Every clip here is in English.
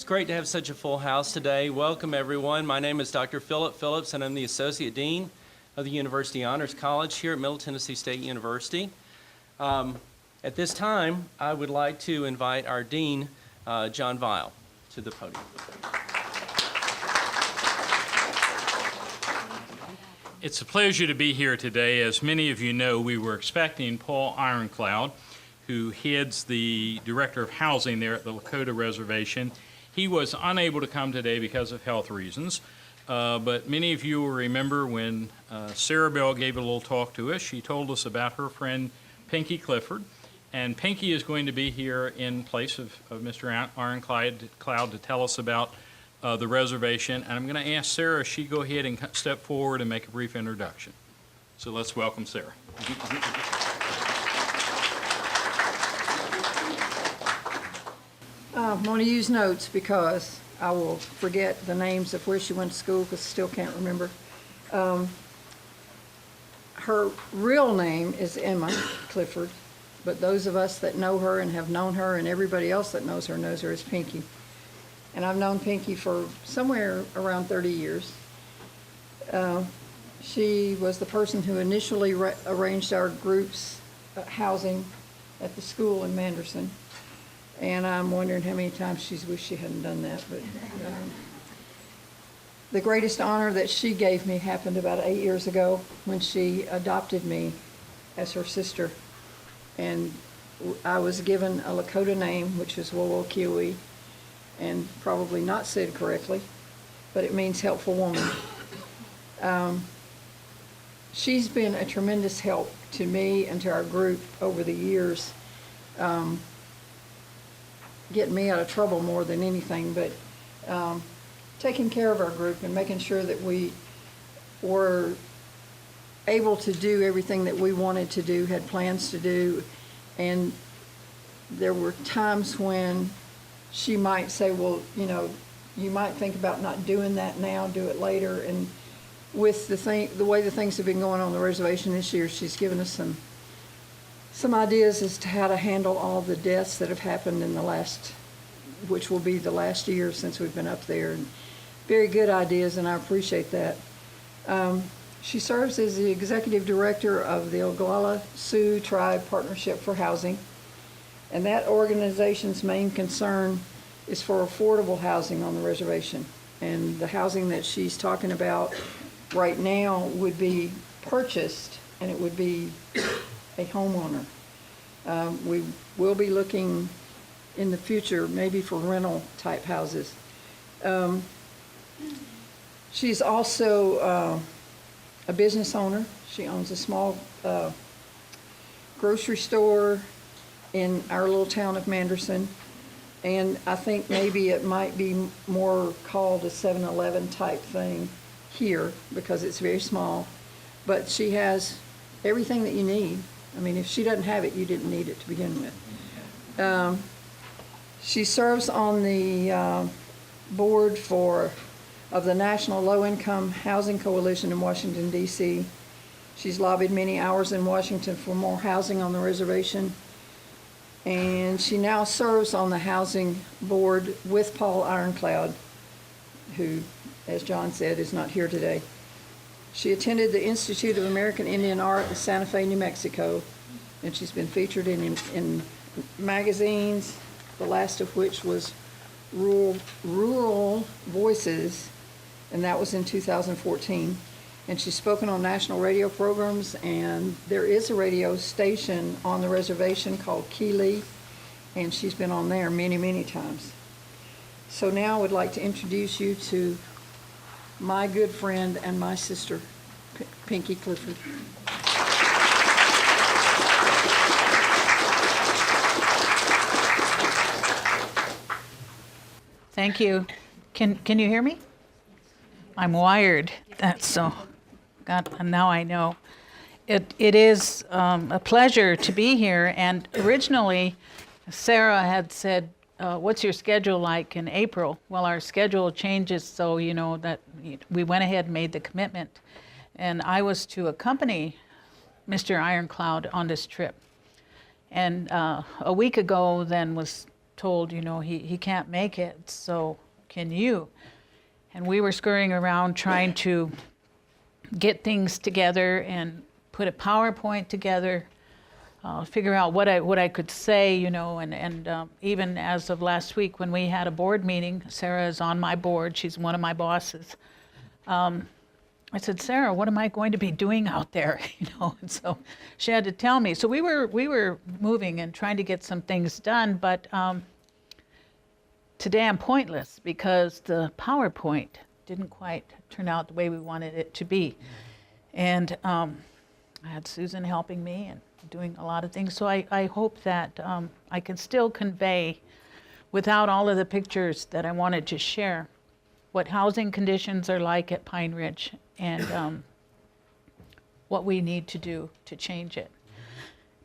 It's great to have such a full house today. Welcome, everyone. My name is Dr. Philip Phillips, and I'm the Associate Dean of the University Honors College here at Middle Tennessee State University. At this time, I would like to invite our Dean, John Vile, to the podium. It's a pleasure to be here today. As many of you know, we were expecting Paul Ironclad, who heads the Director of Housing there at the Lakota Reservation. He was unable to come today because of health reasons, but many of you will remember when Sarah Bell gave a little talk to us. She told us about her friend Pinky Clifford, and Pinky is going to be here in place of Mr. Ironclad to tell us about the reservation, and I'm going to ask Sarah if she go ahead and step forward and make a brief introduction. So let's welcome Sarah. I'm going to use notes because I will forget the names of where she went to school because I still can't remember. Her real name is Emma Clifford, but those of us that know her and have known her and everybody else that knows her as Pinky. And I've known Pinky for somewhere around 30 years. She was the person who initially arranged our group's housing at the school in Manderson. And I'm wondering how many times she's wished she hadn't done that. But the greatest honor that she gave me happened about 8 years ago when she adopted me as her sister. And I was given a Lakota name, which is Wowokiwi, and probably not said correctly, but it means helpful woman. She's been a tremendous help to me and to our group over the years. Getting me out of trouble more than anything, but taking care of our group and making sure that we were able to do everything that we wanted to do, had plans to do, and there were times when she might say, well, you know, you might think about not doing that now, do it later, and with the way the things have been going on the reservation this year, she's given us some ideas as to how to handle all the deaths that have happened in the last, which will be the last year since we've been up there. And very good ideas, and I appreciate that. She serves as the executive director of the Oglala Sioux Tribe Partnership for Housing, and that organization's main concern is for affordable housing on the reservation. And the housing that she's talking about right now would be purchased, and it would be a homeowner. We will be looking in the future maybe for rental type houses. She's also a business owner. She owns a small grocery store in our little town of Manderson, and I think maybe it might be more called a 7-Eleven type thing here because it's very small, but she has everything that you need. I mean, if she doesn't have it, you didn't need it to begin with. She serves on the board of the National Low Income Housing Coalition in Washington, D.C. She's lobbied many hours in Washington for more housing on the reservation. And she now serves on the housing board with Paul Ironclad, who, as John said, is not here today. She attended the Institute of American Indian Art in Santa Fe, New Mexico, and she's been featured in magazines, the last of which was Rural Voices, and that was in 2014. And she's spoken on national radio programs, and there is a radio station on the reservation called Keeley, and she's been on there many, many times. So now I would like to introduce you to my good friend and my sister, Pinky Clifford. Thank you. Can you hear me? I'm wired. That's so. God, now I know. It is a pleasure to be here. And originally, Sarah had said, "What's your schedule like in April?" Well, our schedule changes, so you know that we went ahead and made the commitment, and I was to accompany Mr. Ironclad on this trip. And a week ago, then was told, he can't make it, so can you? And we were scurrying around trying to get things together and put a PowerPoint together, figure out what I could say, and even as of last week when we had a board meeting, Sarah is on my board, she's one of my bosses. I said, Sarah, what am I going to be doing out there? And so she had to tell me. So we were moving and trying to get some things done, but today I'm pointless because the PowerPoint didn't quite turn out the way we wanted it to be. And I had Susan helping me and doing a lot of things. So I hope that I can still convey, without all of the pictures that I wanted to share, what housing conditions are like at Pine Ridge and what we need to do to change it.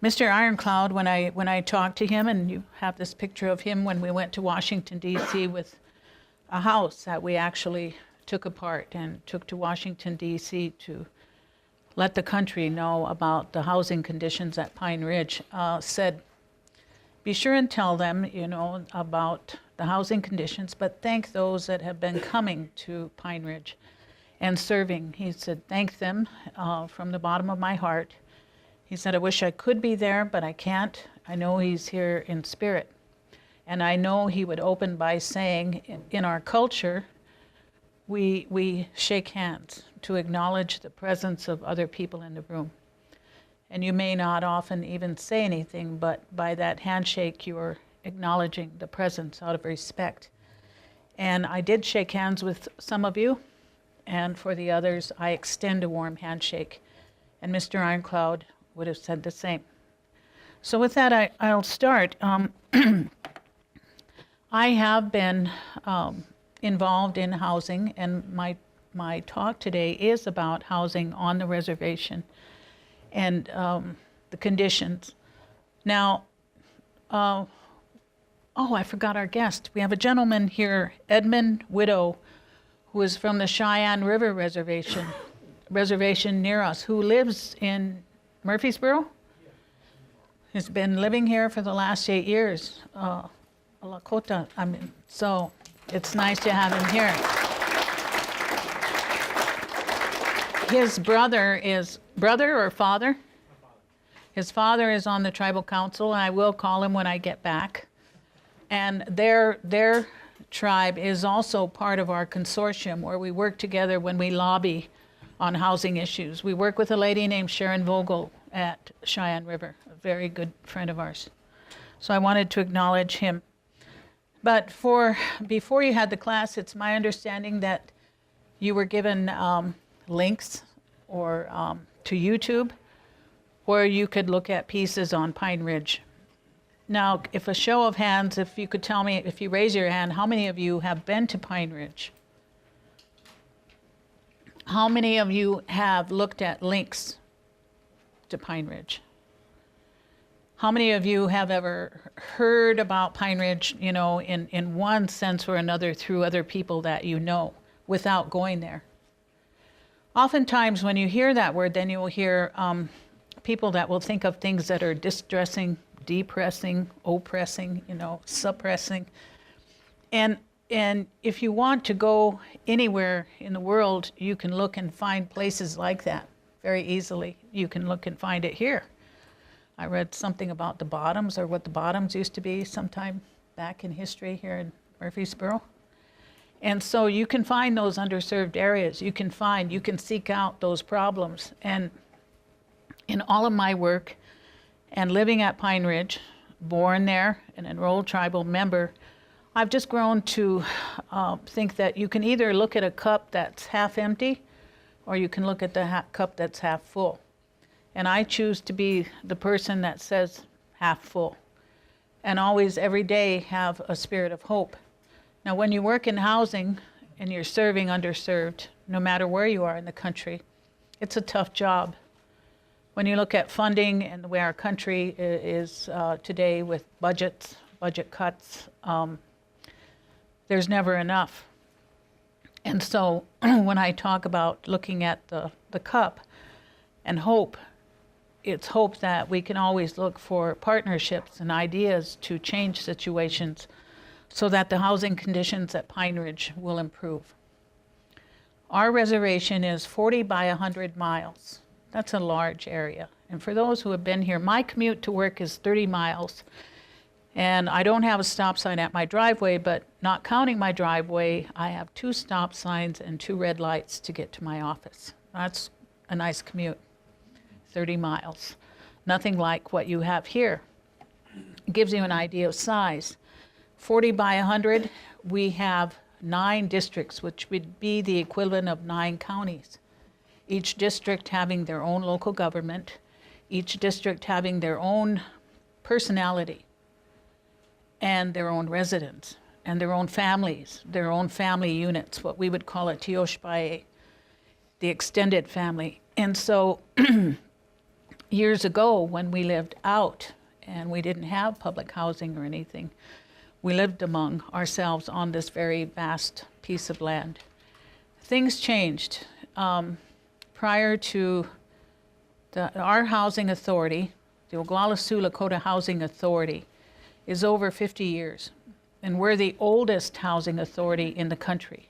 Mr. Ironclad, when I talked to him, and you have this picture of him when we went to Washington, D.C. with a house that we actually took apart and took to Washington, D.C. to let the country know about the housing conditions at Pine Ridge, said, be sure and tell them, about the housing conditions, but thank those that have been coming to Pine Ridge and serving. He said, thank them from the bottom of my heart. He said, I wish I could be there, but I can't. I know he's here in spirit. And I know he would open by saying, in our culture, we shake hands to acknowledge the presence of other people in the room. And you may not often even say anything, but by that handshake, you're acknowledging the presence out of respect. And I did shake hands with some of you, and for the others, I extend a warm handshake. And Mr. Ironclad would have said the same. So with that, I'll start. I have been involved in housing, and my talk today is about housing on the reservation and the conditions. Now, I forgot our guest. We have a gentleman here, Edmund Widow, who is from the Cheyenne River reservation near us, who lives in Murfreesboro. He's been living here for the last 8 years. Lakota, so it's nice to have him here. His brother or father? His father is on the tribal council, and I will call him when I get back. And their tribe is also part of our consortium where we work together when we lobby on housing issues. We work with a lady named Sharon Vogel at Cheyenne River, a very good friend of ours. So I wanted to acknowledge him. But before you had the class, it's my understanding that you were given links or to YouTube where you could look at pieces on Pine Ridge. Now, if a show of hands, if you could tell me, if you raise your hand, how many of you have been to Pine Ridge? How many of you have looked at links to Pine Ridge? How many of you have ever heard about Pine Ridge, in one sense or another through other people that you know without going there? Oftentimes when you hear that word, then you will hear people that will think of things that are distressing, depressing, oppressing, suppressing. And if you want to go anywhere in the world, you can look and find places like that very easily. You can look and find it here. I read something about the bottoms, or what the bottoms used to be sometime back in history here in Murfreesboro. And so you can find those underserved areas. You can seek out those problems. And in all of my work and living at Pine Ridge, born there, an enrolled tribal member, I've just grown to think that you can either look at a cup that's half empty or you can look at the cup that's half full. And I choose to be the person that says half full, and always, every day, have a spirit of hope. Now, when you work in housing and you're serving underserved, no matter where you are in the country, it's a tough job. When you look at funding and the way our country is today with budget cuts, there's never enough. And so when I talk about looking at the cup and hope, it's hoped that we can always look for partnerships and ideas to change situations so that the housing conditions at Pine Ridge will improve. Our reservation is 40 by 100 miles. That's a large area. And for those who have been here, my commute to work is 30 miles. And I don't have a stop sign at my driveway, but not counting my driveway, I have 2 stop signs and 2 red lights to get to my office. That's a nice commute, 30 miles. Nothing like what you have here. It gives you an idea of size. 40 by 100, we have 9 districts, which would be the equivalent of 9 counties. Each district having their own local government, each district having their own personality and their own residents and their own families, their own family units, what we would call a tioshpae, the extended family. And so years ago when we lived out and we didn't have public housing or anything, we lived among ourselves on this very vast piece of land. Things changed. Prior to our housing authority, the Oglala-Sioux Lakota Housing Authority, is over 50 years, and we're the oldest housing authority in the country.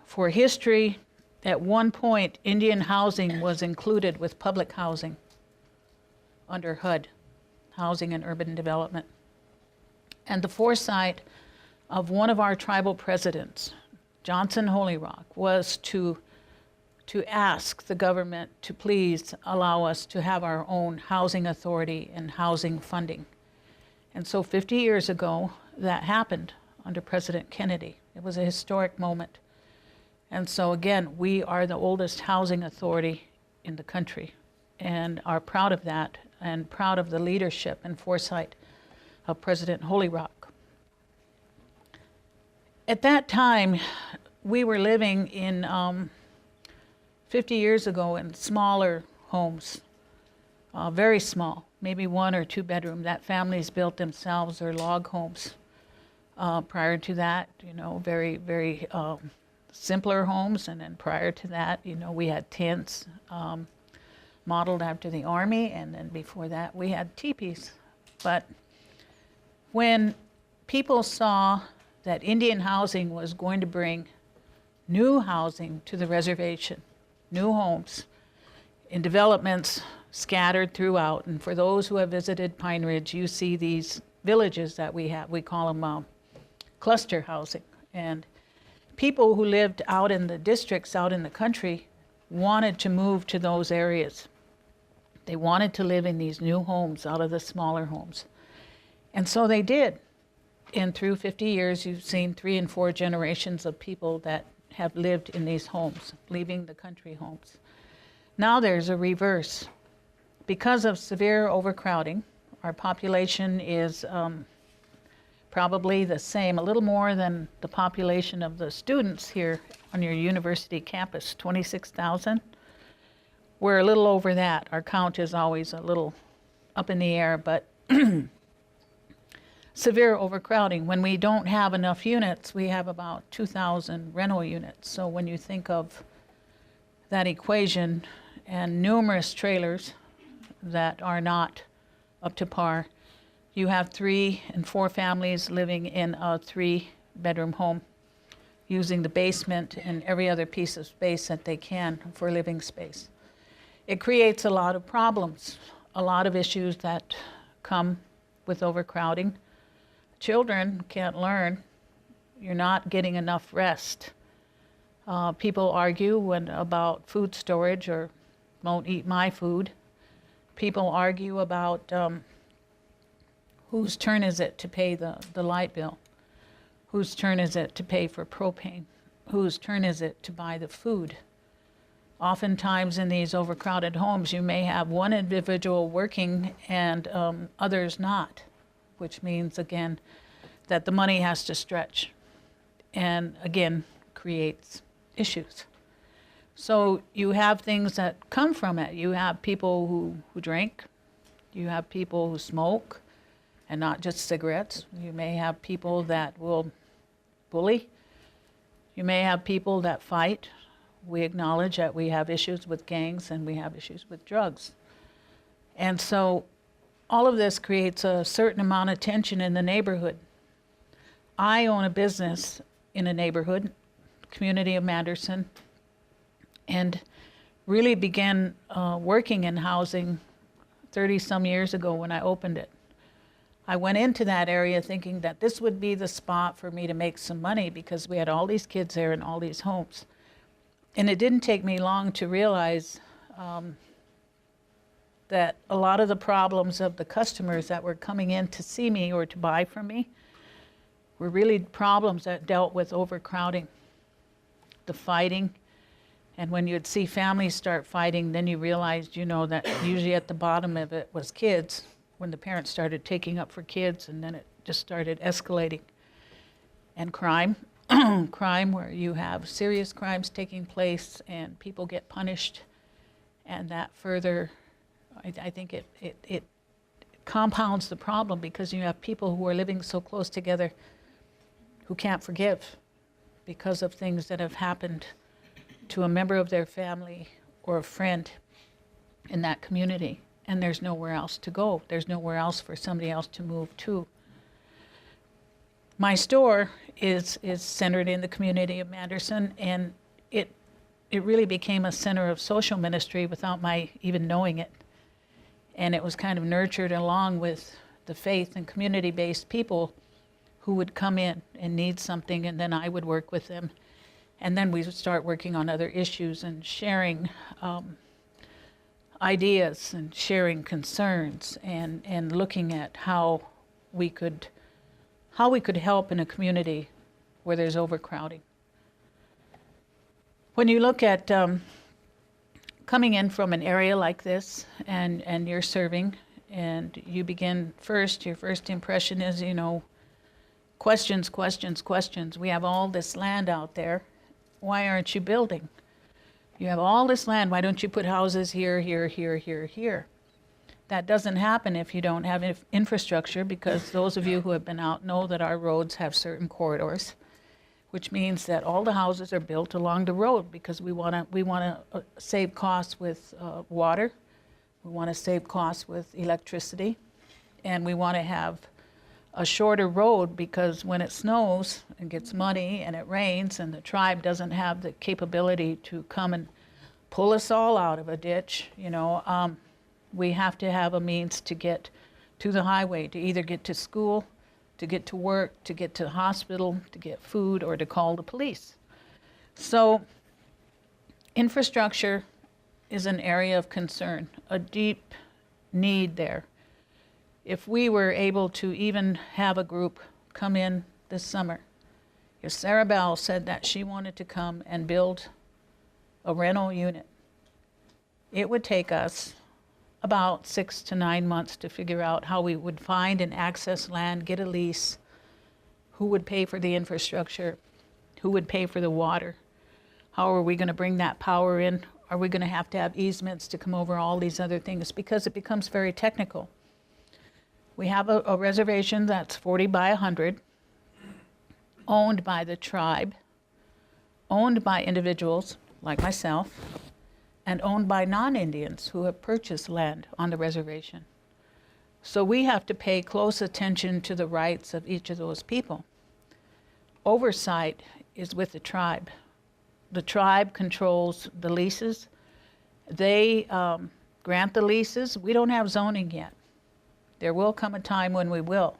For history, at one point, Indian housing was included with public housing under HUD, Housing and Urban Development. And the foresight of one of our tribal presidents, Johnson Holyrock, was to ask the government to please allow us to have our own housing authority and housing funding. And so 50 years ago, that happened under President Kennedy. It was a historic moment. And so again, we are the oldest housing authority in the country and are proud of that and proud of the leadership and foresight of President Holyrock. At that time, we were living in 50 years ago in smaller homes, very small, maybe 1 or 2 bedroom that families built themselves or log homes. Prior to that, very, very simpler homes. And then prior to that, we had tents modeled after the Army. And then before that, we had teepees. But when people saw that Indian housing was going to bring new housing to the reservation, new homes in developments scattered throughout. And for those who have visited Pine Ridge, you see these villages that we have. We call them cluster housing. And people who lived out in the districts, out in the country, wanted to move to those areas. They wanted to live in these new homes out of the smaller homes. And so they did. And through 50 years, you've seen 3 and 4 generations of people that have lived in these homes, leaving the country homes. Now there's a reverse. Because of severe overcrowding, our population is probably the same, a little more than the population of the students here on your university campus, 26,000. We're a little over that. Our count is always a little up in the air, but severe overcrowding. When we don't have enough units, we have about 2,000 rental units. So when you think of that equation and numerous trailers that are not up to par, you have 3 and 4 families living in a 3-bedroom home, using the basement and every other piece of space that they can for living space. It creates a lot of problems, a lot of issues that come with overcrowding. Children can't learn. You're not getting enough rest. People argue about food storage or won't eat my food. People argue about whose turn is it to pay the light bill? Whose turn is it to pay for propane? Whose turn is it to buy the food? Oftentimes in these overcrowded homes, you may have one individual working and others not, which means, again, that the money has to stretch and, again, creates issues. So you have things that come from it. You have people who drink. You have people who smoke, and not just cigarettes. You may have people that will bully. You may have people that fight. We acknowledge that we have issues with gangs and we have issues with drugs. And so all of this creates a certain amount of tension in the neighborhood. I own a business in a neighborhood, community of Manderson, and really began working in housing 30-some years ago when I opened it. I went into that area thinking that this would be the spot for me to make some money because we had all these kids there in all these homes. And it didn't take me long to realize that a lot of the problems of the customers that were coming in to see me or to buy from me were really problems that dealt with overcrowding, the fighting. And when you'd see families start fighting, then you realized, that usually at the bottom of it was kids, when the parents started taking up for kids, and then it just started escalating. And crime, crime where you have serious crimes taking place and people get punished, and that further, I think it compounds the problem because you have people who are living so close together who can't forgive because of things that have happened to a member of their family or a friend in that community, and there's nowhere else to go. There's nowhere else for somebody else to move to. My store is centered in the community of Manderson, and it really became a center of social ministry without my even knowing it. And it was kind of nurtured along with the faith and community-based people who would come in and need something, and then I would work with them. And then we would start working on other issues and sharing ideas and sharing concerns and looking at how we could help in a community where there's overcrowding. When you look at coming in from an area like this and you're serving and you begin first, your first impression is, questions, questions, questions. We have all this land out there. Why aren't you building? You have all this land. Why don't you put houses here, here, here, here, here? That doesn't happen if you don't have infrastructure, because those of you who have been out know that our roads have certain corridors, which means that all the houses are built along the road because we want to save costs with water, we want to save costs with electricity, and we want to have a shorter road because when it snows and gets muddy and it rains and the tribe doesn't have the capability to come and pull us all out of a ditch, we have to have a means to get to the highway, to either get to school, to get to work, to get to the hospital, to get food, or to call the police. So infrastructure is an area of concern, a deep need there. If we were able to even have a group come in this summer, if Sarah Bell said that she wanted to come and build a rental unit, it would take us about 6 to 9 months to figure out how we would find and access land, get a lease, who would pay for the infrastructure, who would pay for the water, how are we going to bring that power in, are we going to have easements to come over all these other things, because it becomes very technical. We have a reservation that's 40 by 100, owned by the tribe, owned by individuals like myself, and owned by non-Indians who have purchased land on the reservation. So we have to pay close attention to the rights of each of those people. Oversight is with the tribe. The tribe controls the leases. They grant the leases. We don't have zoning yet. There will come a time when we will.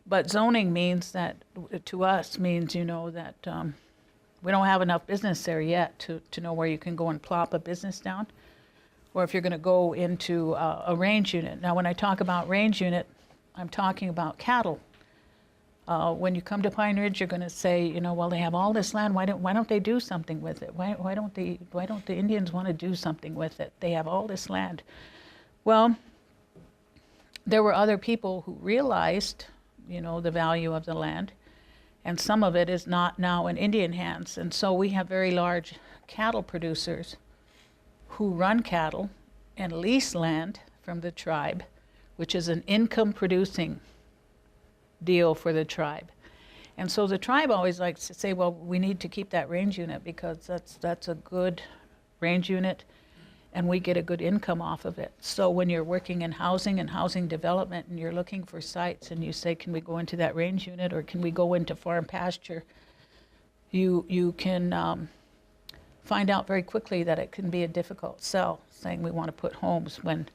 But zoning means that, to us, means, that we don't have enough business there yet to know where you can go and plop a business down, or if you're going to go into a range unit. Now, when I talk about range unit, I'm talking about cattle. When you come to Pine Ridge, you're going to say, well, they have all this land. Why don't they do something with it? Why don't the Indians want to do something with it? They have all this land. Well, there were other people who realized, the value of the land, and some of it is not now in Indian hands. And so we have very large cattle producers who run cattle and lease land from the tribe, which is an income-producing deal for the tribe. And so the tribe always likes to say, well, we need to keep that range unit because that's a good range unit. and we get a good income off of it. So when you're working in housing and housing development and you're looking for sites and you say, can we go into that range unit or can we go into farm pasture, you can find out very quickly that it can be a difficult sell, saying we want to put homes when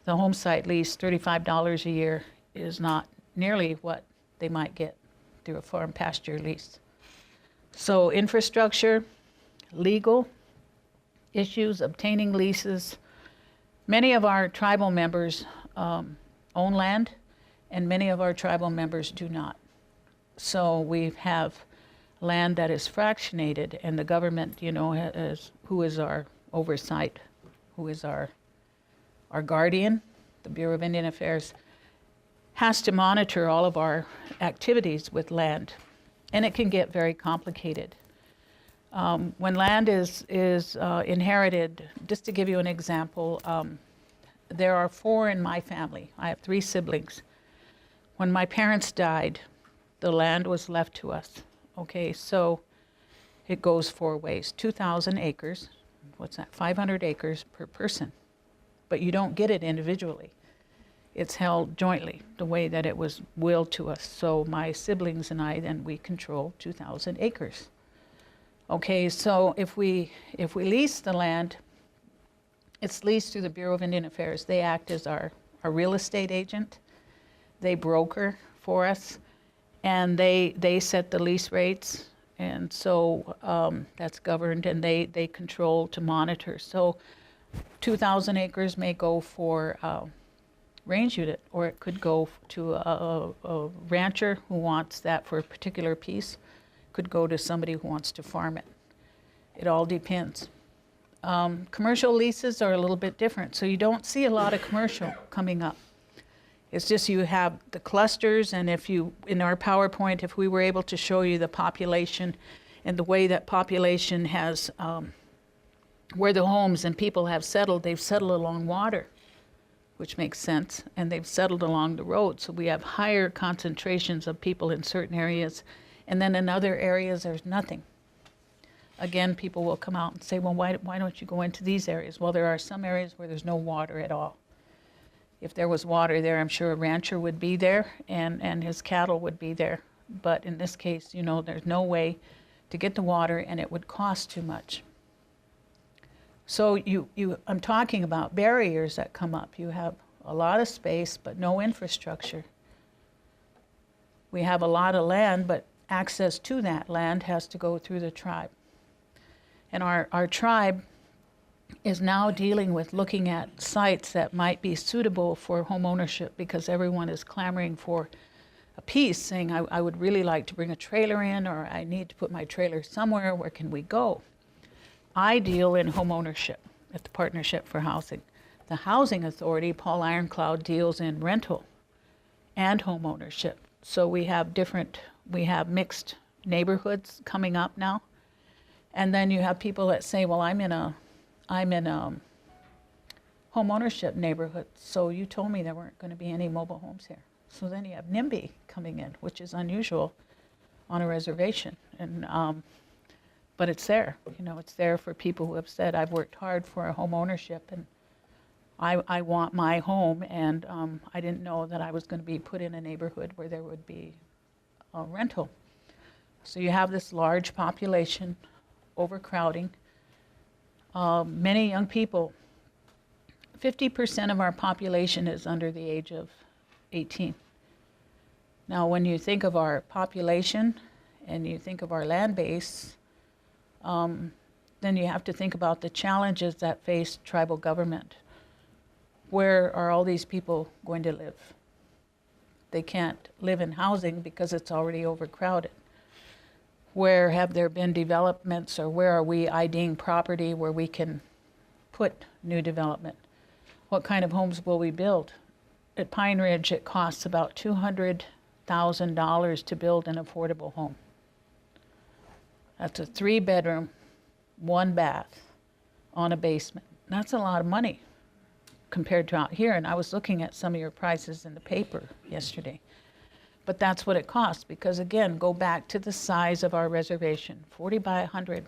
the home site lease, $35 a year, is not nearly what they might get through a farm pasture lease. So infrastructure, legal issues, obtaining leases. Many of our tribal members own land, and many of our tribal members do not. So we have land that is fractionated, and the government, who is our oversight, who is our guardian, the Bureau of Indian Affairs, has to monitor all of our activities with land, and it can get very complicated. When land is inherited, just to give you an example, there are 4 in my family. I have 3 siblings. When my parents died, the land was left to us. Okay, so it goes 4 ways. 2,000 acres, what's that, 500 acres per person. But you don't get it individually. It's held jointly, the way that it was willed to us. So my siblings and I, then we control 2,000 acres. Okay, so if we lease the land, it's leased through the Bureau of Indian Affairs. They act as our real estate agent. They broker for us, and they set the lease rates, and so that's governed, and they control to monitor. So 2,000 acres may go for range unit, or it could go to a rancher who wants that for a particular piece. Could go to somebody who wants to farm it. It all depends. Commercial leases are a little bit different, so you don't see a lot of commercial coming up. It's just you have the clusters, and in our PowerPoint, if we were able to show you the population and the way that population has, where the homes and people have settled, they've settled along water, which makes sense, and they've settled along the road. So we have higher concentrations of people in certain areas, and then in other areas there's nothing. Again, people will come out and say, well, why don't you go into these areas? Well, there are some areas where there's no water at all. If there was water there, I'm sure a rancher would be there and his cattle would be there. But in this case, there's no way to get the water, and it would cost too much. So I'm talking about barriers that come up. You have a lot of space, but no infrastructure. We have a lot of land, but access to that land has to go through the tribe. And our tribe is now dealing with looking at sites that might be suitable for home ownership, because everyone is clamoring for a piece, saying, I would really like to bring a trailer in, or I need to put my trailer somewhere. Where can we go? I deal in home ownership at the Partnership for Housing. The Housing Authority, Paul Ironclad, deals in rental and home ownership. So we have mixed neighborhoods coming up now. And then you have people that say, well, I'm in a home ownership neighborhood, so you told me there weren't going to be any mobile homes here. So then you have NIMBY coming in, which is unusual on a reservation. And but it's there. It's there for people who have said, I've worked hard for a home ownership, and I want my home, and I didn't know that I was going to be put in a neighborhood where there would be a rental. So you have this large population, overcrowding. Many young people, 50% of our population is under the age of 18. Now, when you think of our population and you think of our land base, then you have to think about the challenges that face tribal government. Where are all these people going to live? They can't live in housing because it's already overcrowded. Where have there been developments, or where are we IDing property where we can put new development? What kind of homes will we build? At Pine Ridge, it costs about $200,000 to build an affordable home. That's a 3-bedroom, 1 bath on a basement. That's a lot of money compared to out here. And I was looking at some of your prices in the paper yesterday. But that's what it costs, because again, go back to the size of our reservation, 40 by 100.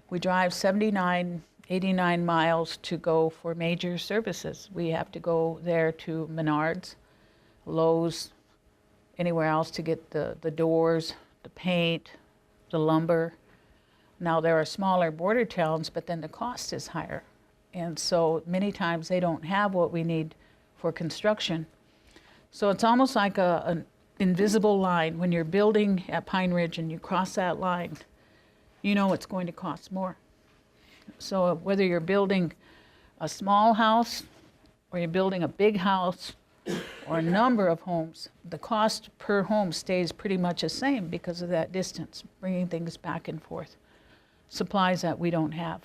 We drive 79 89 miles to go for major services. We have to go there to Menards, Lowe's, anywhere else to get the doors, the paint, the lumber. Now there are smaller border towns, but then the cost is higher. And so many times they don't have what we need for construction. So it's almost like an invisible line. When you're building at Pine Ridge and you cross that line, you know it's going to cost more. So whether you're building a small house or you're building a big house or a number of homes, the cost per home stays pretty much the same because of that distance, bringing things back and forth, supplies that we don't have.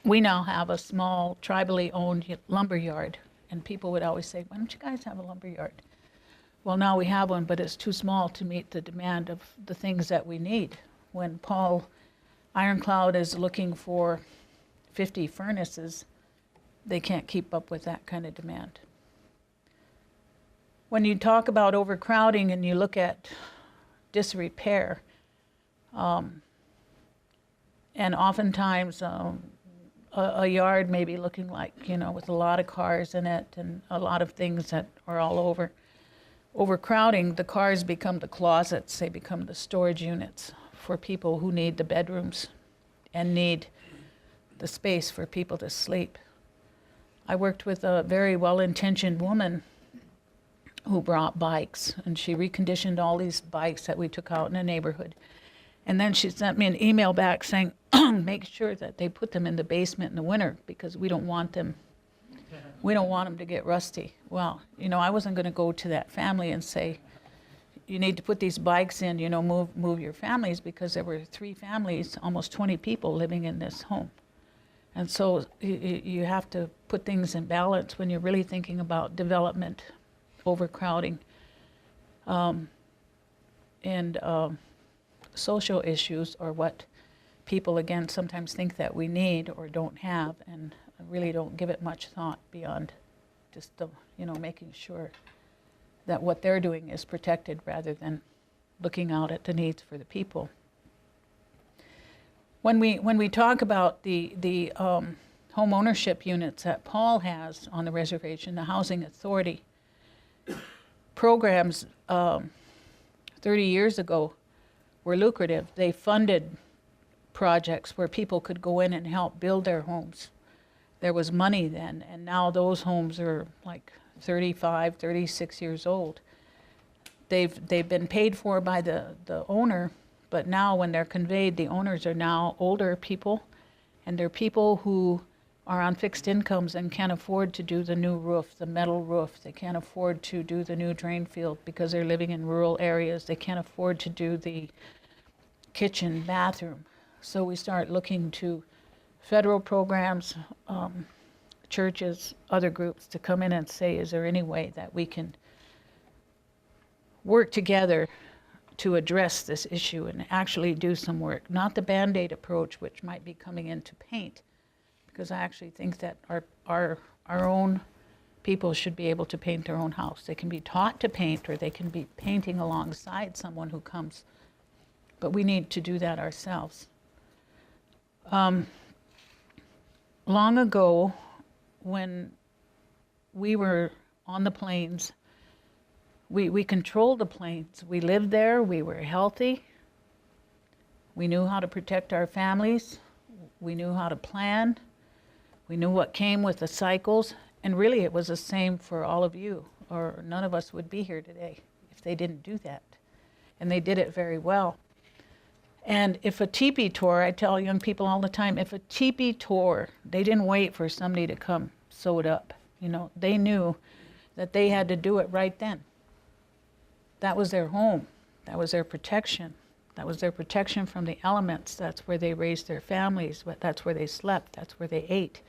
We now have a small tribally owned lumber yard, and people would always say, why don't you guys have a lumber yard? Well, now we have one, but it's too small to meet the demand of the things that we need. When Paul Ironclad is looking for 50 furnaces, they can't keep up with that kind of demand. When you talk about overcrowding and you look at disrepair, and oftentimes a yard may be looking like, with a lot of cars in it and a lot of things that are all over. Overcrowding, the cars become the closets, they become the storage units for people who need the bedrooms and need the space for people to sleep. I worked with a very well-intentioned woman who brought bikes, and she reconditioned all these bikes that we took out in the neighborhood. And then she sent me an email back saying, make sure that they put them in the basement in the winter because we don't want them to get rusty. Well, I wasn't going to go to that family and say, you need to put these bikes in, move your families, because there were 3 families, almost 20 people living in this home. And so you have to put things in balance when you're really thinking about development, overcrowding, and social issues, or what people, again, sometimes think that we need or don't have, and really don't give it much thought beyond just making sure that what they're doing is protected rather than looking out at the needs for the people. When we talk about the home ownership units that Paul has on the reservation, the Housing Authority programs 30 years ago were lucrative. They funded projects where people could go in and help build their homes. There was money then, and now those homes are like 35, 36 years old. They've been paid for by the owner, but now when they're conveyed, the owners are now older people, and they're people who are on fixed incomes and can't afford to do the new roof, the metal roof. They can't afford to do the new drain field because they're living in rural areas. They can't afford to do the kitchen, bathroom. So we start looking to federal programs, churches, other groups to come in and say, is there any way that we can work together to address this issue and actually do some work? Not the Band-Aid approach, which might be coming into paint, because I actually think that our own people should be able to paint their own house. They can be taught to paint, or they can be painting alongside someone who comes, but we need to do that ourselves. Long ago, when we were on the plains, we controlled the plains. We lived there, we were healthy. We knew how to protect our families. We knew how to plan. We knew what came with the cycles. And really it was the same for all of you, or none of us would be here today if they didn't do that. And they did it very well. And if a teepee tore, I tell young people all the time, if a teepee tore, they didn't wait for somebody to come sew it up. They knew that they had to do it right then. That was their home. That was their protection. That was their protection from the elements. That's where they raised their families. That's where they slept. That's where they ate.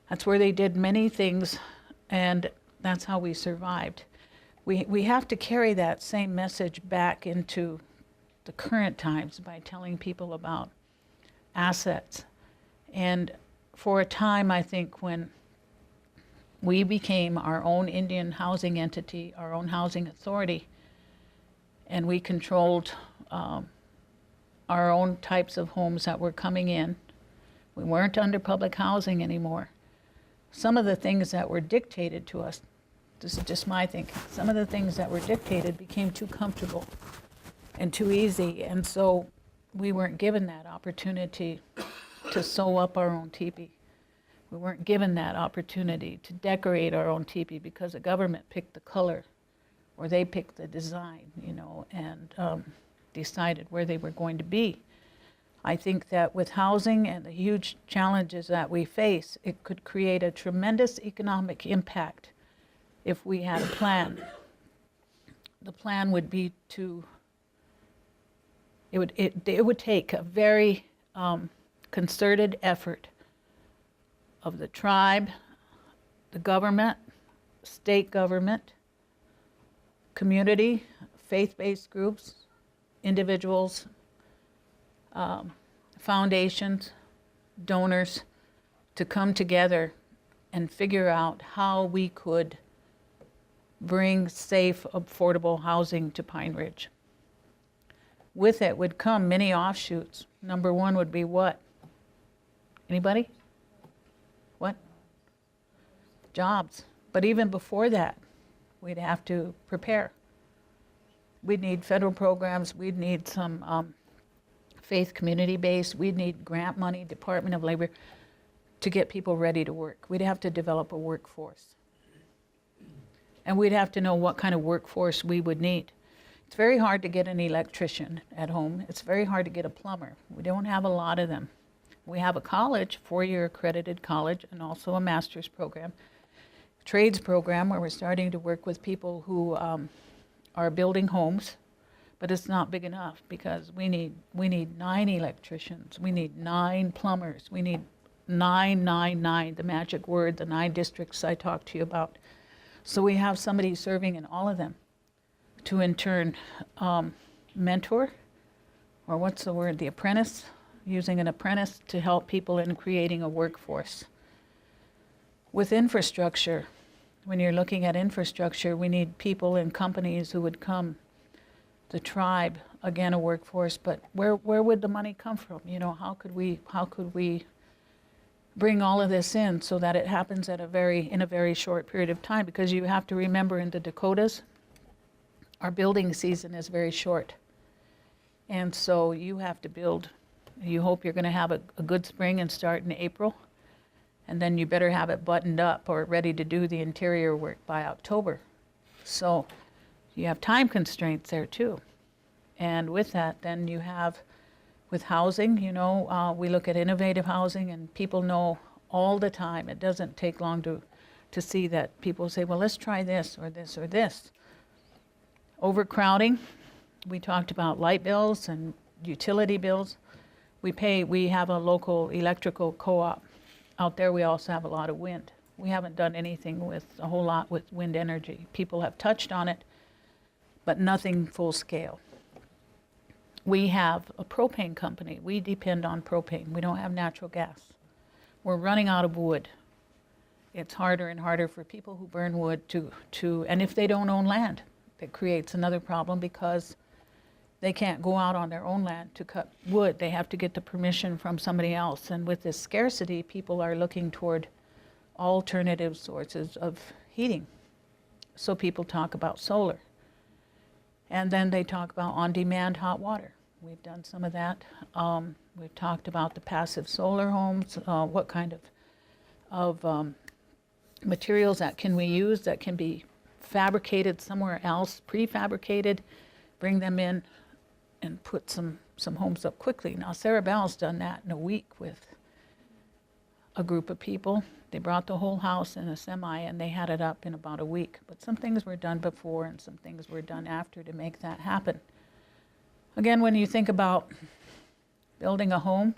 That's where they did many things, and that's how we survived. We have to carry that same message back into the current times by telling people about assets. And for a time, I think, when we became our own Indian housing entity, our own housing authority, and we controlled our own types of homes that were coming in, We weren't under public housing anymore. Some of the things that were dictated to us, this is just my thinking, some of the things that were dictated became too comfortable and too easy, and so we weren't given that opportunity to sew up our own teepee. We weren't given that opportunity to decorate our own teepee because the government picked the color, or they picked the design, and decided where they were going to be. I think that with housing and the huge challenges that we face, it could create a tremendous economic impact if we had a plan. The plan would be it would take a very concerted effort of the tribe, the government, state government, community, faith-based groups, individuals, foundations, donors, to come together and figure out how we could bring safe, affordable housing to Pine Ridge. With it would come many offshoots. Number one would be what? Anybody? What? Jobs. But even before that, we'd have to prepare. We'd need federal programs, we'd need some faith community based, we'd need grant money, Department of Labor, to get people ready to work. We'd have to develop a workforce. And we'd have to know what kind of workforce we would need. It's very hard to get an electrician at home. It's very hard to get a plumber. We don't have a lot of them. We have a college, 4-year accredited college, and also a master's program, trades program, where we're starting to work with people who are building homes, but it's not big enough because we need 9 electricians, we need 9 plumbers, we need 9, the magic word, the 9 districts I talked to you about. So we have somebody serving in all of them to in turn mentor, or what's the word, the apprentice, using an apprentice to help people in creating a workforce. With infrastructure, when you're looking at infrastructure, we need people and companies who would come, the tribe, again, a workforce, but where would the money come from? How could we bring all of this in so that it happens in a very short period of time? Because you have to remember, in the Dakotas, our building season is very short. And so you have to build, you hope you're going to have a good spring and start in April, and then you better have it buttoned up or ready to do the interior work by October. So you have time constraints there too. And with that, then you have, with housing, we look at innovative housing, and people know all the time, it doesn't take long to see that people say, well, let's try this or this or this. Overcrowding, we talked about light bills and utility bills. We have a local electrical co-op. Out there we also have a lot of wind. We haven't done anything with a whole lot with wind energy. People have touched on it, but nothing full scale. We have a propane company. We depend on propane. We don't have natural gas. We're running out of wood. It's harder and harder for people who burn wood to and if they don't own land, it creates another problem because they can't go out on their own land to cut wood. They have to get the permission from somebody else. And with this scarcity, people are looking toward alternative sources of heating. So people talk about solar. And then they talk about on-demand hot water. We've done some of that. We've talked about the passive solar homes, what kind of materials that can we use that can be fabricated somewhere else, prefabricated, bring them in and put some homes up quickly. Now, Sarah Bell's done that in a week with a group of people. They brought the whole house in a semi and they had it up in about a week. But some things were done before and some things were done after to make that happen. Again, when you think about building a home,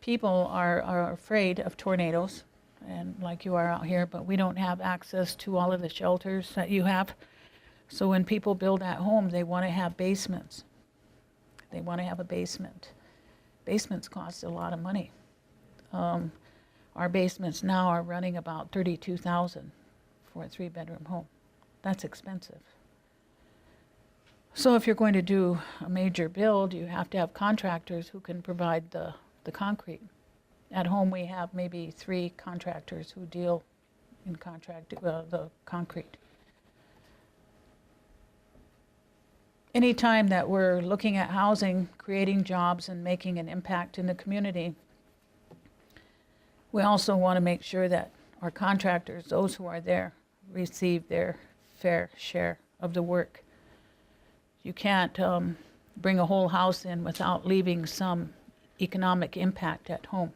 people are afraid of tornadoes, and like you are out here, but we don't have access to all of the shelters that you have. So when people build that home, they want to have basements. They want to have a basement. Basements cost a lot of money. Our basements now are running about $32,000 for a 3-bedroom home. That's expensive. So if you're going to do a major build, you have to have contractors who can provide the concrete. At home, we have maybe 3 contractors who deal in the concrete. Anytime that we're looking at housing, creating jobs, and making an impact in the community, we also want to make sure that our contractors, those who are there, receive their fair share of the work. You can't bring a whole house in without leaving some economic impact at home.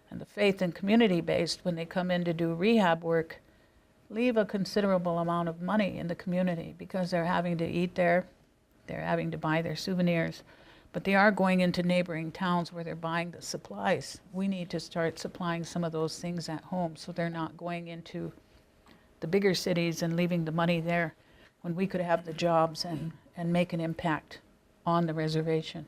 And the faith and community-based, when they come in to do rehab work, leave a considerable amount of money in the community because they're having to eat there, they're having to buy their souvenirs, but they are going into neighboring towns where they're buying the supplies. We need to start supplying some of those things at home so they're not going into the bigger cities and leaving the money there when we could have the jobs and make an impact on the reservation.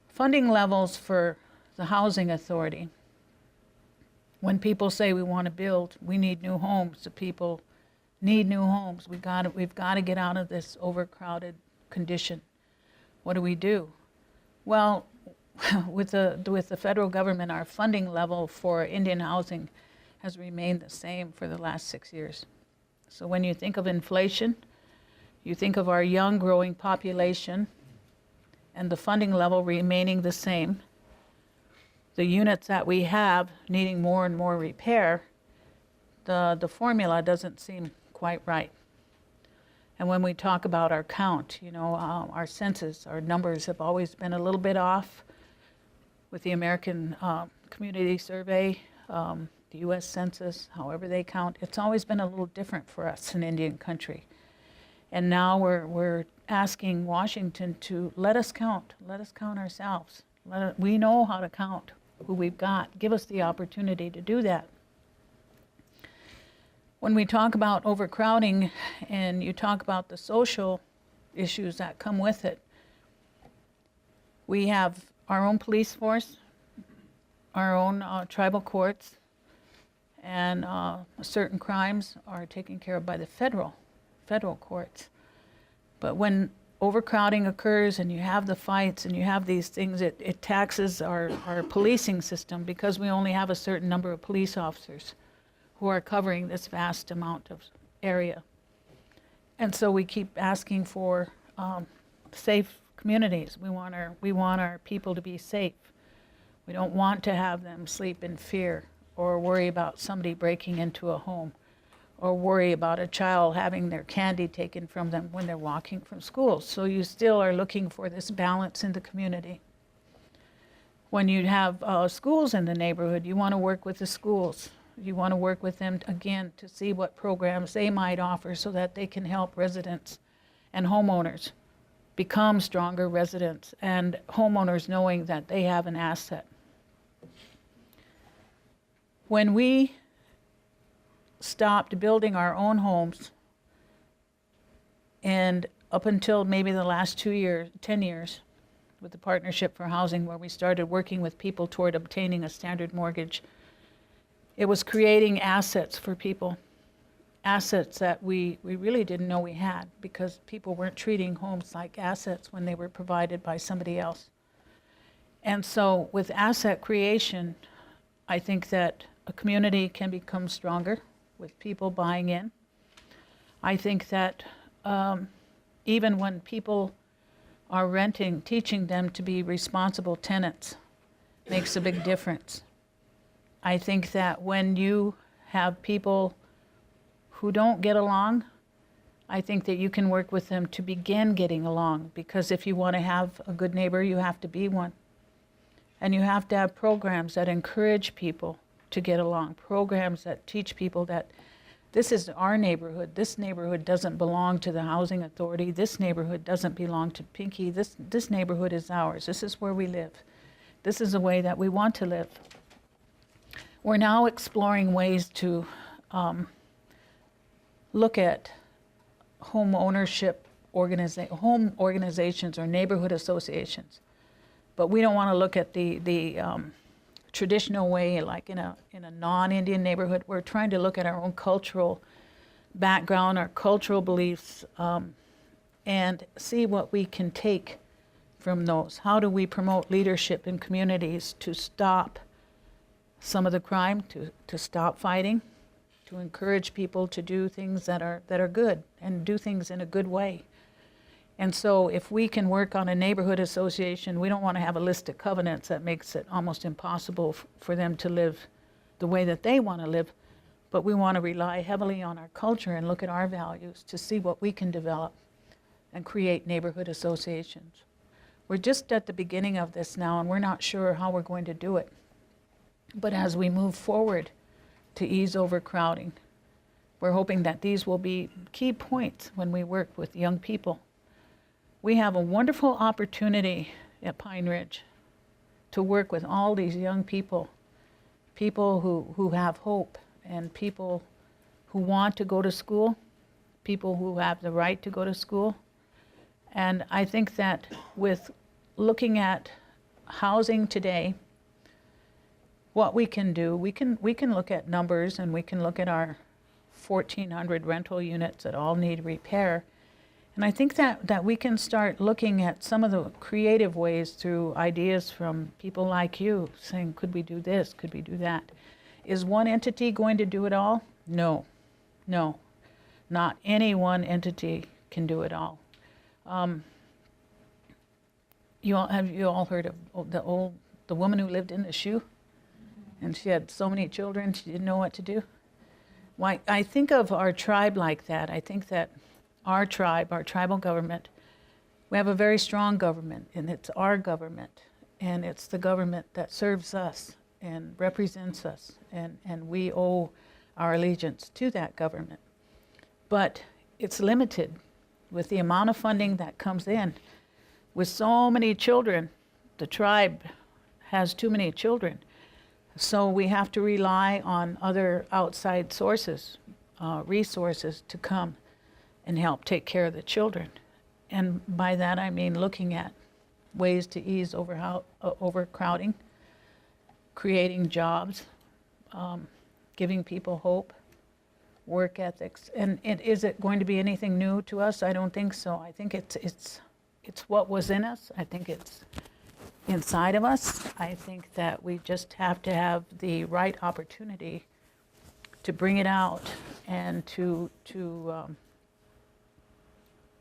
Funding levels for the housing authority. When people say we want to build, we need new homes, the people need new homes. We've got to get out of this overcrowded condition. What do? Well, with the federal government, our funding level for Indian housing has remained the same for the last 6 years. So when you think of inflation, you think of our young growing population and the funding level remaining the same, the units that we have needing more and more repair, the formula doesn't seem quite right. And when we talk about our count, our census, our numbers have always been a little bit off with the American Community Survey, the U.S. Census, however they count. It's always been a little different for us in Indian country. And now we're asking Washington to let us count ourselves. We know how to count who we've got. Give us the opportunity to do that. When we talk about overcrowding and you talk about the social issues that come with it, we have our own police force, our own tribal courts, and certain crimes are taken care of by the federal courts. But when overcrowding occurs and you have the fights and you have these things, it taxes our policing system because we only have a certain number of police officers who are covering this vast amount of area. And so we keep asking for safe communities. We want our people to be safe. We don't want to have them sleep in fear or worry about somebody breaking into a home or worry about a child having their candy taken from them when they're walking from school. So you still are looking for this balance in the community. When you have schools in the neighborhood, you want to work with the schools. You want to work with them, again, to see what programs they might offer so that they can help residents and homeowners become stronger residents and homeowners knowing that they have an asset. When we stopped building our own homes, and up until maybe the last 10 years, with the Partnership for Housing, where we started working with people toward obtaining a standard mortgage, it was creating assets for people, assets that we really didn't know we had because people weren't treating homes like assets when they were provided by somebody else. And so with asset creation, I think that a community can become stronger with people buying in. I think that even when people are renting, teaching them to be responsible tenants makes a big difference. I think that when you have people who don't get along, I think that you can work with them to begin getting along, because if you want to have a good neighbor, you have to be one. And you have to have programs that encourage people to get along, programs that teach people that this is our neighborhood. This neighborhood doesn't belong to the housing authority. This neighborhood doesn't belong to Pinky. This neighborhood is ours. This is where we live. This is the way that we want to live. We're now exploring ways to look at home organizations or neighborhood associations. But we don't want to look at the traditional way, like in a non-Indian neighborhood. We're trying to look at our own cultural background, our cultural beliefs, and see what we can take from those? How do we promote leadership in communities to stop some of the crime, to stop fighting, to encourage people to do things that are good and do things in a good way? And so if we can work on a neighborhood association, we don't want to have a list of covenants that makes it almost impossible for them to live the way that they want to live, but we want to rely heavily on our culture and look at our values to see what we can develop and create neighborhood associations. We're just at the beginning of this now, and we're not sure how we're going to do it. But as we move forward to ease overcrowding, we're hoping that these will be key points when we work with young people. We have a wonderful opportunity at Pine Ridge to work with all these young people, people who have hope, and people who want to go to school, people who have the right to go to school. And I think that with looking at housing today, what we can do, we can look at numbers, and we can look at our 1,400 rental units that all need repair. And I think that we can start looking at some of the creative ways through ideas from people like you, saying, could we do this? Could we do that? Is one entity going to do it all? No. Not any one entity can do it all. Have you all heard of the woman who lived in the shoe? And she had so many children, she didn't know what to do? Why, I think of our tribe like that. I think that our tribe, our tribal government, we have a very strong government, and it's our government, and it's the government that serves us and represents us, and we owe our allegiance to that government. But it's limited with the amount of funding that comes in. With so many children, the tribe has too many children. So we have to rely on other outside sources, resources to come and help take care of the children. And by that I mean looking at ways to ease overcrowding, creating jobs, giving people hope, work ethics. And is it going to be anything new to us? I don't think so. I think it's what was in us. I think it's inside of us. I think that we just have to have the right opportunity to bring it out and to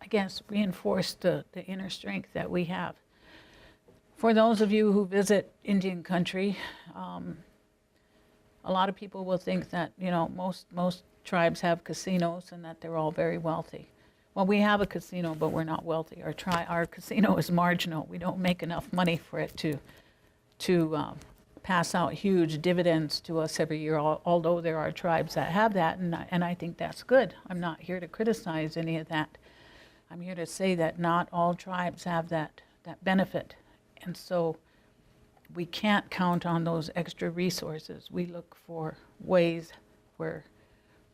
I guess, reinforce the inner strength that we have. For those of you who visit Indian country, a lot of people will think that, most tribes have casinos and that they're all very wealthy. Well, we have a casino, but we're not wealthy. Our casino is marginal. We don't make enough money for it to pass out huge dividends to us every year, although there are tribes that have that, and I think that's good. I'm not here to criticize any of that. I'm here to say that not all tribes have that benefit. And so we can't count on those extra resources. We look for ways where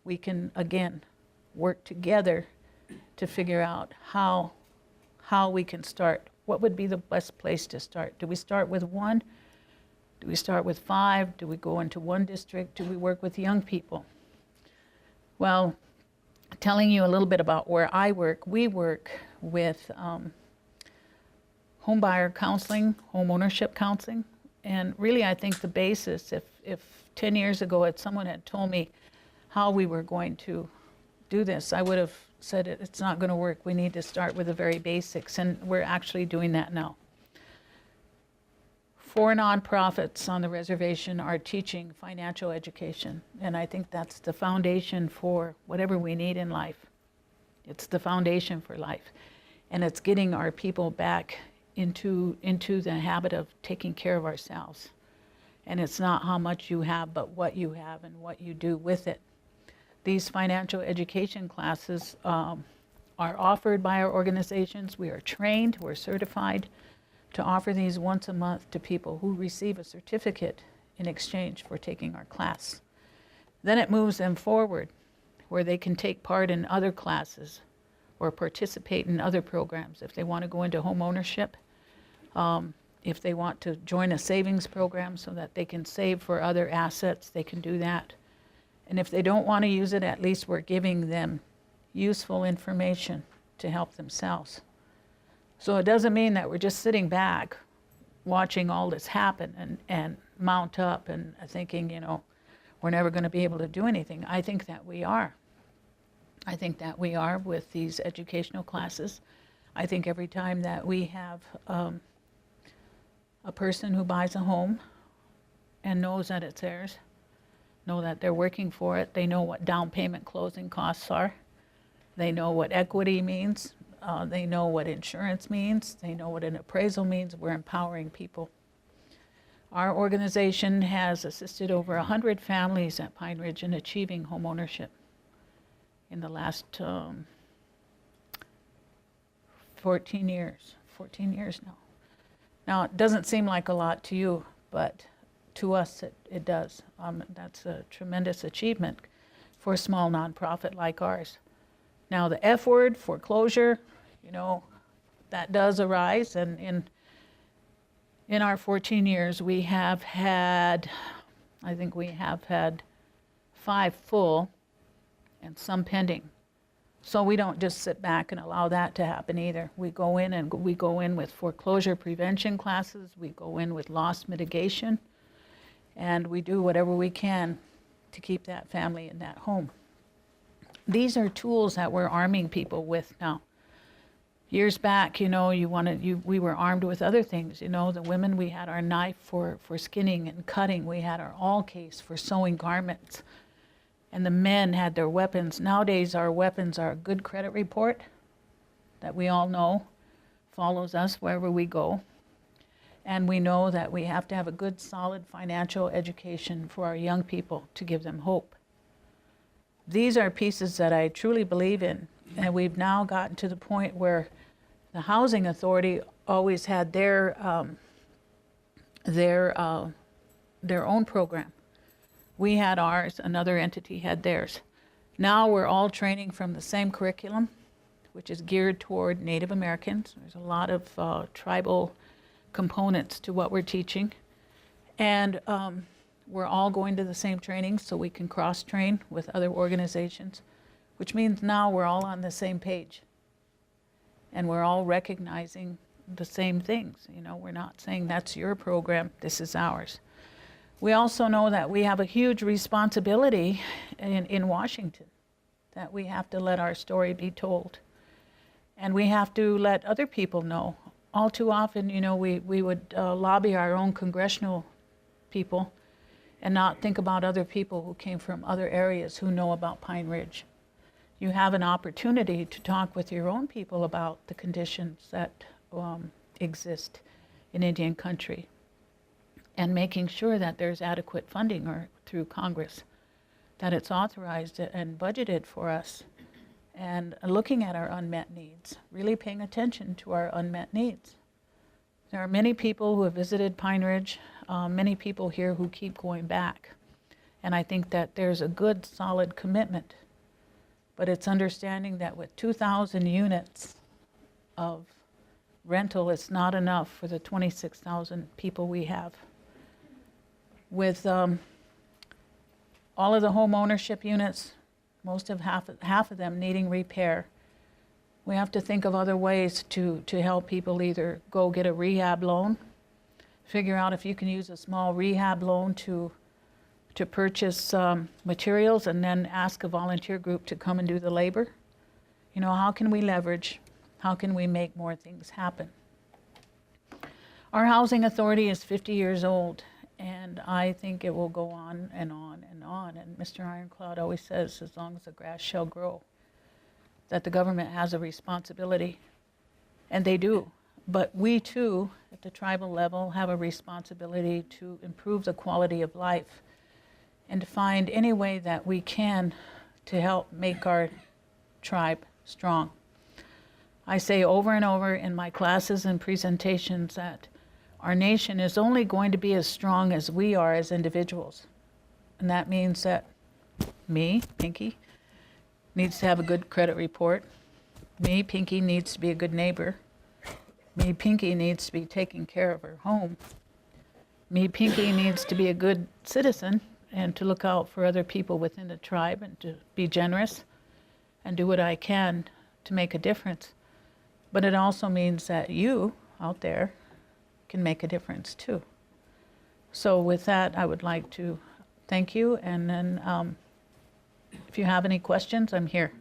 we can, again, work together to figure out how we can start. What would be the best place to start? Do we start with 1? Do we start with 5? Do we go into one district? Do we work with young people? Well, telling you a little bit about where I work, we work with home buyer counseling, home ownership counseling. And really, I think the basis, if 10 years ago someone had told me how we were going to do this, I would have said it's not going to work. We need to start with the very basics, and we're actually doing that now. 4 nonprofits on the reservation are teaching financial education, and I think that's the foundation for whatever we need in life. It's the foundation for life, and it's getting our people back into the habit of taking care of ourselves. And it's not how much you have, but what you have and what you do with it. These financial education classes are offered by our organizations. We are trained, we're certified to offer these once a month to people who receive a certificate in exchange for taking our class. Then it moves them forward where they can take part in other classes or participate in other programs. If they want to go into home ownership, if they want to join a savings program so that they can save for other assets, they can do that. And if they don't want to use it, at least we're giving them useful information to help themselves. So it doesn't mean that we're just sitting back watching all this happen and mount up and thinking, we're never going to be able to do anything. I think that we are. I think that we are with these educational classes. I think every time that we have a person who buys a home and knows that it's theirs, know that they're working for it, they know what down payment closing costs are, they know what equity means, they know what insurance means, they know what an appraisal means. We're empowering people. Our organization has assisted over 100 families at Pine Ridge in achieving home ownership in the last 14 years now. Now, it doesn't seem like a lot to you, but to us it does. That's a tremendous achievement for a small nonprofit like ours. Now, the F word, foreclosure, that does arise, and in our 14 years, we have had 5 full and some pending. So we don't just sit back and allow that to happen either. We go in with foreclosure prevention classes, we go in with loss mitigation, and we do whatever we can to keep that family in that home. These are tools that we're arming people with now. Years back, we were armed with other things. The women, we had our knife for skinning and cutting. We had our awl case for sewing garments. And the men had their weapons. Nowadays, our weapons are a good credit report that we all know follows us wherever we go. And we know that we have to have a good, solid financial education for our young people to give them hope. These are pieces that I truly believe in. And we've now gotten to the point where the Housing Authority always had their own program. We had ours, another entity had theirs. Now we're all training from the same curriculum, which is geared toward Native Americans. There's a lot of tribal components to what we're teaching. And we're all going to the same training so we can cross-train with other organizations, which means now we're all on the same page. And we're all recognizing the same things. We're not saying that's your program, this is ours. We also know that we have a huge responsibility in Washington, that we have to let our story be told. And we have to let other people know. All too often, we would lobby our own congressional people and not think about other people who came from other areas who know about Pine Ridge. You have an opportunity to talk with your own people about the conditions that exist in Indian country, and making sure that there's adequate funding or through Congress, that it's authorized and budgeted for us, and looking at our unmet needs, really paying attention to our unmet needs. There are many people who have visited Pine Ridge, many people here who keep going back, and I think that there's a good, solid commitment, but it's understanding that with 2,000 units of rental, it's not enough for the 26,000 people we have. With all of the home ownership units, most of half of them needing repair, we have to think of other ways to help people either go get a rehab loan, figure out if you can use a small rehab loan to purchase materials and then ask a volunteer group to come and do the labor. How can we leverage? How can we make more things happen? Our housing authority is 50 years old, and I think it will go on and on and on. And Mr. Ironclad always says, as long as the grass shall grow, that the government has a responsibility, and they do. But we too, at the tribal level, have a responsibility to improve the quality of life and to find any way that we can to help make our tribe strong. I say over and over in my classes and presentations that our nation is only going to be as strong as we are as individuals. And that means that me, Pinky, needs to have a good credit report. Me, Pinky, needs to be a good neighbor. Me, Pinky, needs to be taking care of her home. Me, Pinky, needs to be a good citizen and to look out for other people within the tribe and to be generous and do what I can to make a difference. but it also means that you out there can make a difference too. So with that, I would like to thank you, and then if you have any questions, I'm here.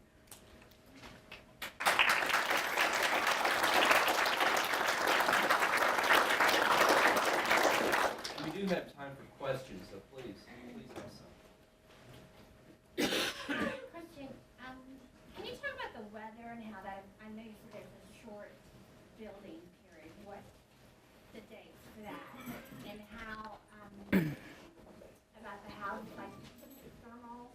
We do have time for questions, so please have some. Question, can you talk about the weather and how that, I know you said there's a short building period, what the dates for that, and how, about the house, like thermal,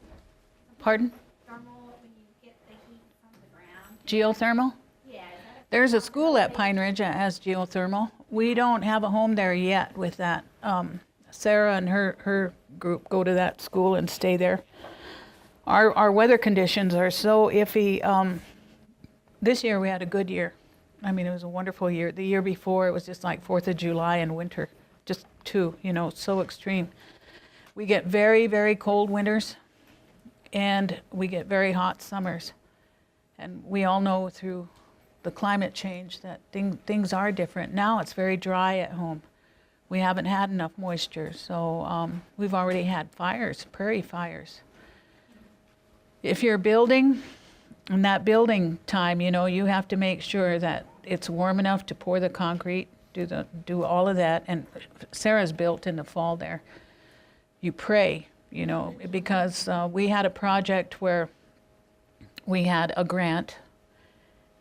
Pardon? thermal, when you get the heat from the ground? Geothermal? Yeah, is that There's a school at Pine Ridge that has geothermal. We don't have a home there yet with that. Sarah and her group go to that school and stay there. Our weather conditions are so iffy. This year we had a good year. I mean, it was a wonderful year. The year before it was just like 4th of July and winter, just two, so extreme. We get very, very cold winters, and we get very hot summers. And we all know through the climate change that things are different. Now it's very dry at home. We haven't had enough moisture, so we've already had fires, prairie fires. If you're building, in that building time, you have to make sure that it's warm enough to pour the concrete, do all of that. And Sarah's built in the fall there. You pray, because we had a project where we had a grant,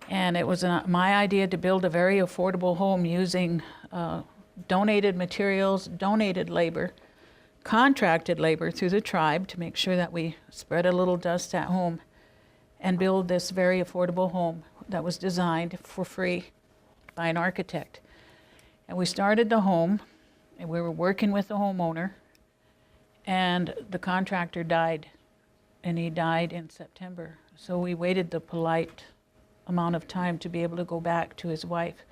and it was my idea to build a very affordable home using donated materials, donated labor, contracted labor through the tribe to make sure that we spread a little dust at home and build this very affordable home that was designed for free by an architect. And we started the home, and we were working with the homeowner, and the contractor died, and he died in September. So we waited the polite amount of time to be able to go back to his wife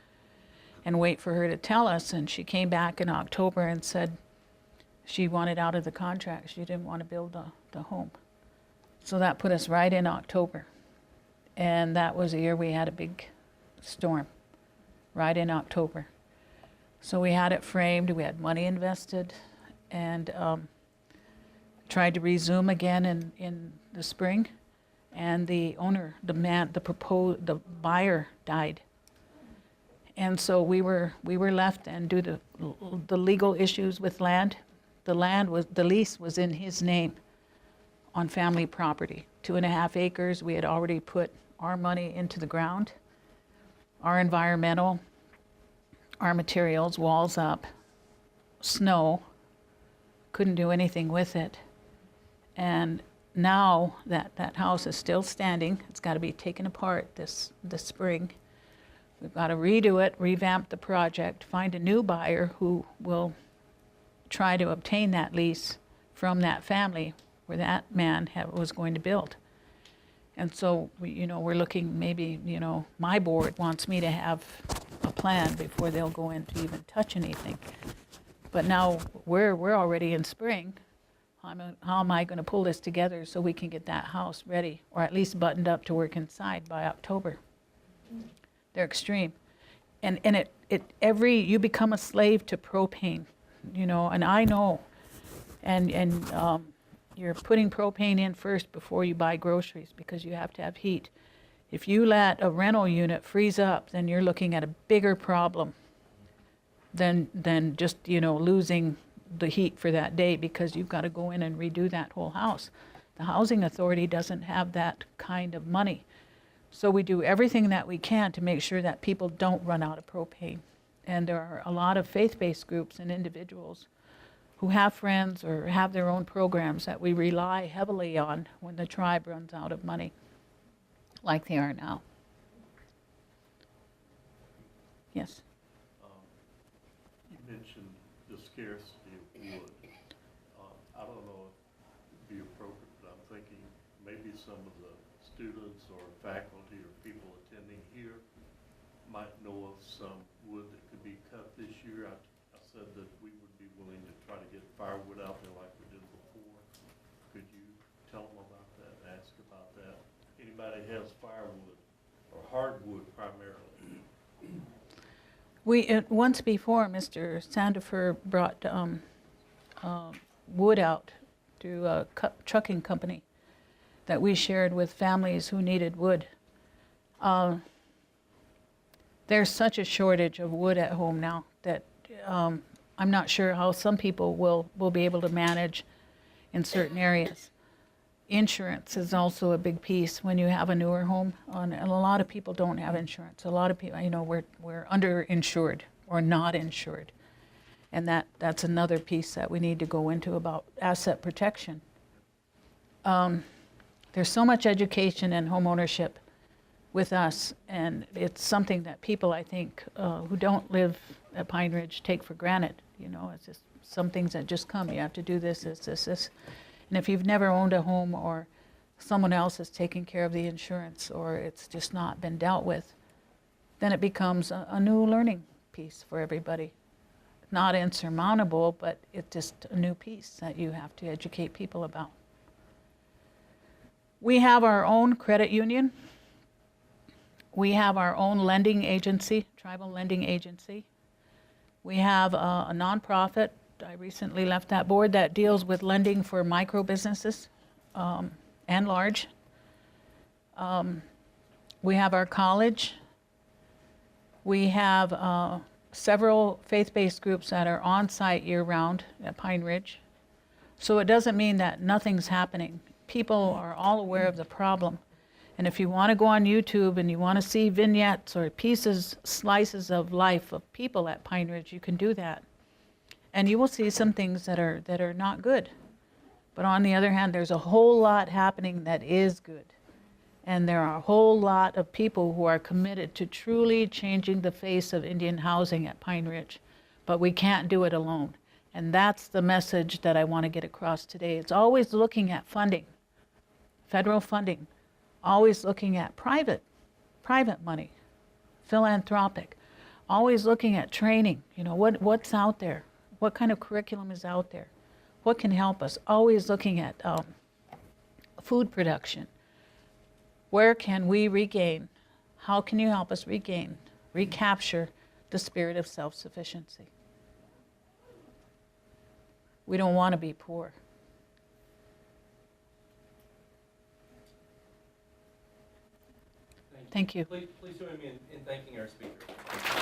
and wait for her to tell us. And she came back in October and said she wanted out of the contract. She didn't want to build the home. So that put us right in October. And that was the year we had a big storm, right in October. So we had it framed, we had money invested, and tried to resume again in the spring. And the owner, the buyer died. And so we were left and due to the legal issues with land, the lease was in his name on family property. 2.5 acres, we had already put our money into the ground, our environmental, our materials, walls up, snow, couldn't do anything with it. And now that house is still standing, it's got to be taken apart this spring. We've got to redo it, revamp the project, find a new buyer who will try to obtain that lease from that family where that man was going to build. And so, we're looking maybe, my board wants me to have a plan before they'll go in to even touch anything. But now we're already in spring. How am I going to pull this together so we can get that house ready, or at least buttoned up to work inside by October? They're extreme. And you become a slave to propane, and I know. And you're putting propane in first before you buy groceries because you have to have heat. If you let a rental unit freeze up, then you're looking at a bigger problem than just, losing the heat for that day because you've got to go in and redo that whole house. The housing authority doesn't have that kind of money. So we do everything that we can to make sure that people don't run out of propane. And there are a lot of faith-based groups and individuals who have friends or have their own programs that we rely heavily on when the tribe runs out of money, like they are now. Yes? You mentioned the scarcity of wood. I don't know if it'd be appropriate, but I'm thinking maybe some of the students or faculty or people attending here might know of some wood that could be cut this year. I said that we would be willing to try to get firewood out there like we did before. Could you tell them about that, ask about that? Anybody has firewood or hardwood primarily? Once before, Mr. Sandifer brought wood out to a trucking company that we shared with families who needed wood. There's such a shortage of wood at home now that I'm not sure how some people will be able to manage in certain areas. Insurance is also a big piece when you have a newer home, and a lot of people don't have insurance. A lot of people, we're underinsured or not insured, and that's another piece that we need to go into about asset protection. There's so much education in home ownership with us, and it's something that people, I think, who don't live at Pine Ridge take for granted. It's just some things that just come. You have to do this. And if you've never owned a home, or someone else is taking care of the insurance, or it's just not been dealt with, then it becomes a new learning piece for everybody. Not insurmountable, but it's just a new piece that you have to educate people about. We have our own credit union. We have our own lending agency, tribal lending agency. We have a nonprofit. I recently left that board that deals with lending for micro businesses and large. We have our college. We have several faith-based groups that are on site year-round at Pine Ridge. So it doesn't mean that nothing's happening. People are all aware of the problem. And if you want to go on YouTube and you want to see vignettes or slices of life of people at Pine Ridge, you can do that. And you will see some things that are not good. But on the other hand, there's a whole lot happening that is good. And there are a whole lot of people who are committed to truly changing the face of Indian housing at Pine Ridge. But we can't do it alone. And that's the message that I want to get across today. It's always looking at funding, federal funding, always looking at private money, philanthropic, always looking at training. What's out there? What kind of curriculum is out there? What can help us? Always looking at food production. Where can we regain? How can you help us recapture the spirit of self-sufficiency? We don't want to be poor. Thank you. Please join me in thanking our speaker.